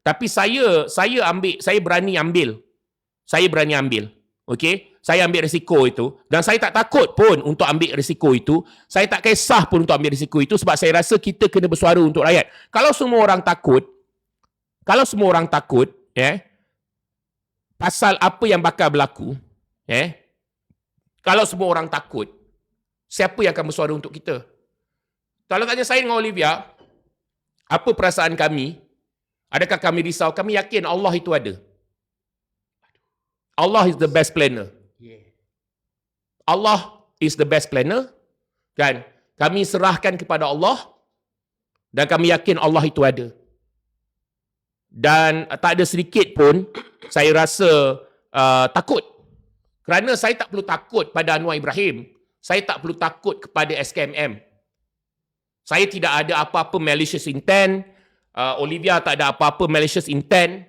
Tapi saya berani ambil. Saya berani ambil. Okey? Saya ambil risiko itu. Dan saya tak takut pun untuk ambil risiko itu. Saya tak kisah pun untuk ambil risiko itu sebab saya rasa kita kena bersuara untuk rakyat. Kalau semua orang takut, pasal apa yang bakal berlaku, kalau semua orang takut, siapa yang akan bersuara untuk kita? Kalau tanya saya dengan Olivia, apa perasaan kami? Adakah kami risau? Kami yakin Allah itu ada. Allah is the best planner. Allah is the best planner. Kan? Kami serahkan kepada Allah dan kami yakin Allah itu ada. Dan tak ada sedikit pun saya rasa takut. Kerana saya tak perlu takut pada Anwar Ibrahim. Saya tak perlu takut kepada SKMM. Saya tidak ada apa-apa malicious intent. Olivia tak ada apa-apa malicious intent.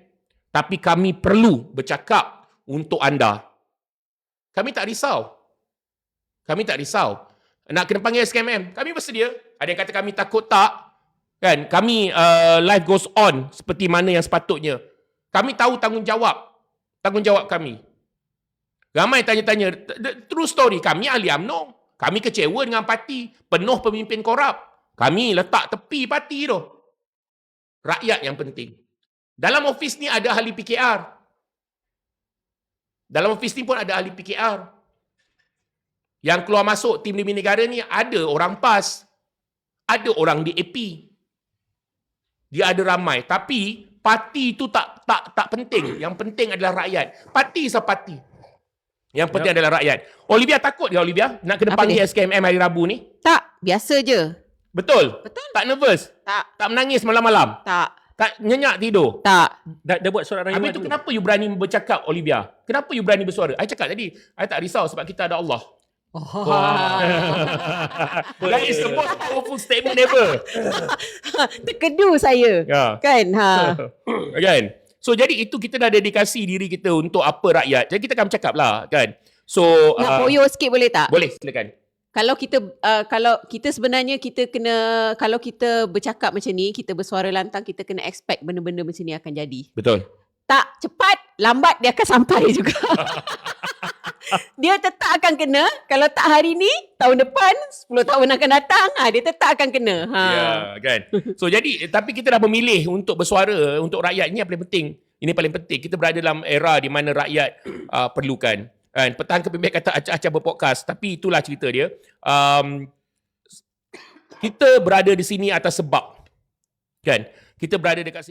Tapi kami perlu bercakap untuk anda. Kami tak risau. Kami tak risau. Nak kena panggil SKMM, kami bersedia. Ada yang kata kami takut, tak. Kan? Kami life goes on seperti mana yang sepatutnya. Kami tahu tanggungjawab kami. Ramai tanya-tanya, true story, kami ahli UMNO. Kami kecewa dengan parti, penuh pemimpin korup. Kami letak tepi parti tu. Rakyat yang penting. Dalam ofis ni ada ahli PKR. Dalam ofis ni pun ada ahli PKR. Yang keluar masuk tim Demi Negara ni ada orang PAS. Ada orang DAP. Dia ada ramai. Tapi parti tu tak penting. Yang penting adalah rakyat. Parti is a party. Yang penting adalah rakyat. Olivia takut ke Olivia nak kena panggil SKMM hari Rabu ni? Tak, biasa je. Betul? Tak nervous? Tak menangis malam-malam? Tak nyenyak tidur? Tak. Dah buat surat rayuan. Habis tu kenapa you berani bercakap, Olivia? Kenapa you berani bersuara? I cakap tadi, I tak risau sebab kita ada Allah. That is the most powerful statement ever. Terkedu saya. Kan? Kan? So jadi itu kita dah dedikasi diri kita untuk apa rakyat. Jadi kita akan bercakap lah kan. So nak poyo sikit boleh tak? Boleh, silakan. Kalau kita sebenarnya kita kena, kalau kita bercakap macam ni, kita bersuara lantang, kita kena expect benda-benda macam ni akan jadi. Betul. Tak cepat, lambat dia akan sampai juga. Dia tetap akan kena. Kalau tak hari ni, tahun depan, 10 tahun akan datang, dia tetap akan kena. Ya, kan. So jadi, tapi kita dah memilih untuk bersuara untuk rakyat. Ini yang paling penting. Ini paling penting. Kita berada dalam era di mana rakyat perlukan. Kan? Pertahan kepimpinan kata acah-acah berpodcast. Tapi itulah cerita dia. Kita berada di sini atas sebab. Kan? Kita berada dekat sini.